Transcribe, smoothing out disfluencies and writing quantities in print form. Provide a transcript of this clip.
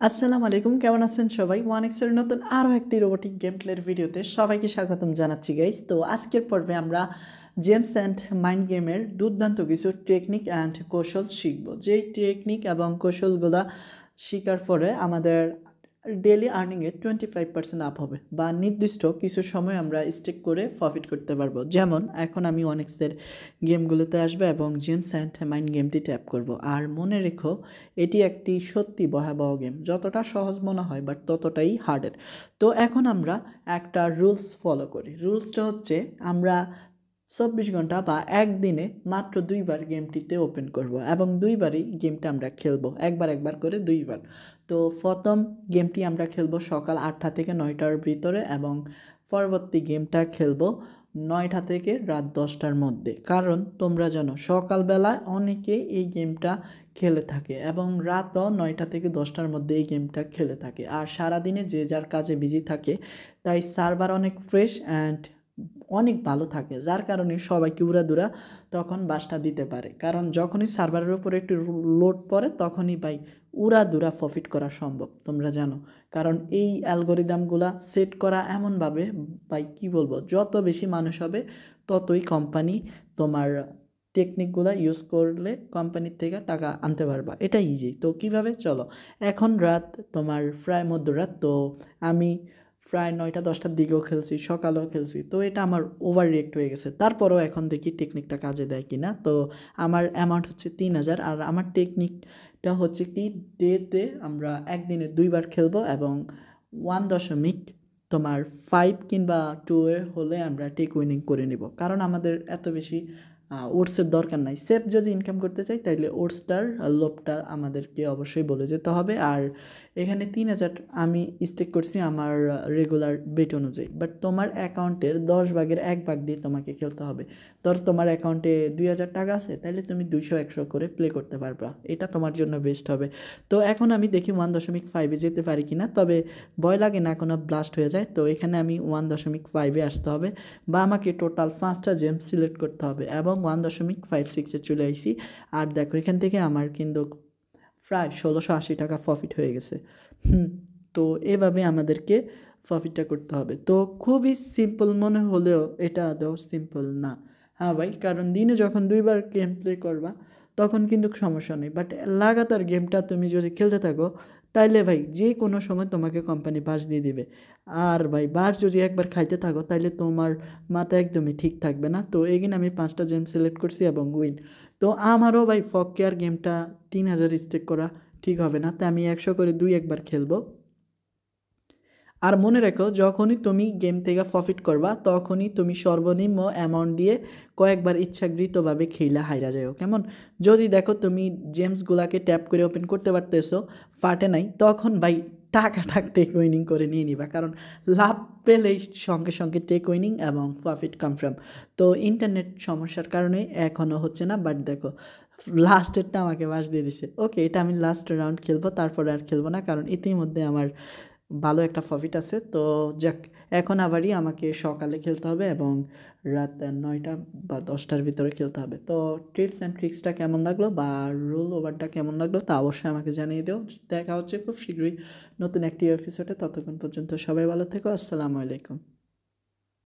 আসসালামু আলাইকুম, কেমন আছেন সবাই? ওয়ানেক্সের নতুন আরও একটি রোবোটিক গেম প্লের ভিডিওতে সবাইকে স্বাগতম জানাচ্ছি গাইস। তো আজকের পর্বে আমরা জেমস অ্যান্ড মাইন্ড গেমের দুর্দান্ত কিছু টেকনিক অ্যান্ড কৌশল শিখব। যেই টেকনিক এবং কৌশলগুলো শেখার পরে আমাদের ডেলি আর্নিংয়ে 25% আপ হবে বা নির্দিষ্ট কিছু সময় আমরা স্টেক করে প্রফিট করতে পারবো। যেমন এখন আমি অনেক্সের গেমগুলোতে আসবো এবং জেমস অ্যান্ড মাইন্ড গেমটি ট্যাপ করব। আর মনে রেখো, এটি একটি সত্যি ভয়াবহ গেম। যতটা সহজ মনে হয় বাট ততটাই হার্ডের। তো এখন আমরা একটা রুলস ফলো করি। রুলসটা হচ্ছে আমরা 24 ঘন্টা বা একদিনে মাত্র 2বার গেমটিতে ওপেন করব এবং 2বারই গেমটা আমরা খেলবো, একবার করে 2বার। তো প্রথম গেমটি আমরা খেলবো সকাল 8টা থেকে 9টার ভিতরে এবং পরবর্তী গেমটা খেলবো 9টা থেকে রাত 10টার মধ্যে। কারণ তোমরা জানো সকালবেলা অনেকে এই গেমটা খেলে থাকে এবং রাতও 9টা থেকে 10টার মধ্যে এই গেমটা খেলে থাকে। আর সারাদিনে যে যার কাজে বিজি থাকে, তাই সার্ভার অনেক ফ্রেশ অ্যান্ড অনেক ভালো থাকে, যার কারণে সবাইকে উড়াদুরা তখন বাসটা দিতে পারে। কারণ যখনই সার্ভারের উপরে একটু লোড পড়ে তখনই ভাই উড়াদুরা প্রফিট করা সম্ভব, তোমরা জানো। কারণ এই অ্যালগোরিদমগুলা সেট করা এমনভাবে, ভাই কী বলবো, যত বেশি মানুষ হবে ততই কোম্পানি তোমার টেকনিকগুলো ইউজ করলে কোম্পানির থেকে টাকা আনতে পারবা। এটা ইজি। তো কিভাবে, চলো। এখন রাত তোমার প্রায় মধ্যরাত। তো আমি প্রায় 9টা 10টার দিকেও খেলছি, সকালেও খেলছি। তো এটা আমার ওভার রিয়েক্ট হয়ে গেছে। তারপরেও এখন দেখি টেকনিকটা কাজে দেয় কি না। তো আমার অ্যামাউন্ট হচ্ছে 3000। আর আমার টেকনিকটা হচ্ছে কি, ডেতে আমরা একদিনে 2বার খেলবো এবং 1.5 তোমার 5 কিংবা 2 হলে আমরা টেক উইনিং করে নিব। কারণ আমাদের এত বেশি ওটসের দরকার নাই। সেফ যদি ইনকাম করতে চাই তাইলে ওটসটার লোভটা আমাদেরকে অবশ্যই বলে যেতে হবে। আর এখানে 3000 আমি স্টেক করছি আমার রেগুলার বেট অনুযায়ী। বাট তোমার অ্যাকাউন্টের 10 ভাগের 1 ভাগ দিয়ে তোমাকে খেলতে হবে। তোমার অ্যাকাউন্টে 2000 টাকা আছে, তাহলে তুমি 200-100 করে প্লে করতে পারবা। এটা তোমার জন্য বেস্ট হবে। তো এখন আমি দেখি 1.5-এ যেতে পারি কি না। তবে ভয় লাগে না কোনো ব্লাস্ট হয়ে যায়। তো এখানে আমি 1.5-এ আসতে হবে বা আমাকে টোটাল 5টা জেমস সিলেক্ট করতে হবে এবং 1.56-এ চলে আসি। আর দেখো এখান থেকে আমার কিন্তু প্রায় 1680 টাকা প্রফিট হয়ে গেছে। তো এভাবে আমাদেরকে প্রফিটটা করতে হবে। তো খুবই সিম্পল মনে হলেও এটা আদৌ সিম্পল না। হ্যাঁ ভাই, কারণ দিনে যখন 2বার গেম প্লে করবা তখন কিন্তু সমস্যা নেই। বাট লাগাতার গেমটা তুমি যদি খেলতে থাকো তাইলে ভাই যে কোনো সময় তোমাকে কোম্পানি বাস দিয়ে দিবে। আর ভাই বাস যদি একবার খাইতে থাকো তাইলে তোমার মাথা একদমই ঠিক থাকবে না। তো এগিন আমি 5টা গেম সিলেক্ট করছি এবং উইন। তো আমারও ভাই ফককে আর গেমটা 3000 স্টেক করা ঠিক হবে না, তাই আমি 100 করে 2 একবার খেলবো। আর মনে রেখো, যখনই তুমি গেম থেকে প্রফিট করবা তখনই তুমি সর্বনিম্ন অ্যামাউন্ট দিয়ে কয়েকবার ইচ্ছাকৃতভাবে খেলা হাইরা যাও। কেমন, যদি দেখো তুমি জেমসগুলাকে ট্যাপ করে ওপেন করতে পারতেছো, ফাটে নাই, তখন ভাই টাকাটা টেক উইনিং করে নিয়ে নিবা। কারণ লাভ পেলেই সঙ্গে সঙ্গে টেক উইনিং এবং প্রফিট কনফার্ম। তো ইন্টারনেট সমস্যার কারণে এখনও হচ্ছে না। বাট দেখো লাস্টেরটা আমাকে বাস দিয়ে দিছে। ওকে, এটা আমি লাস্ট রাউন্ড খেলবো, তারপরে আর খেলবো না, কারণ ইতিমধ্যে আমার ভালো একটা প্রফিট আছে। তো যাক, এখন আবারই আমাকে সকালে খেলতে হবে এবং রাত 9টা বা 10টার ভিতরে খেলতে হবে। তো টিপস অ্যান্ড ট্রিক্সটা কেমন লাগলো বা রুল ওভারটা কেমন লাগলো তা অবশ্যই আমাকে জানিয়ে দিও। দেখা হচ্ছে খুব শীঘ্রই নতুন একটি এপিসোডে। ততক্ষণ পর্যন্ত সবাই ভালো থেকো। আসসালামু আলাইকুম।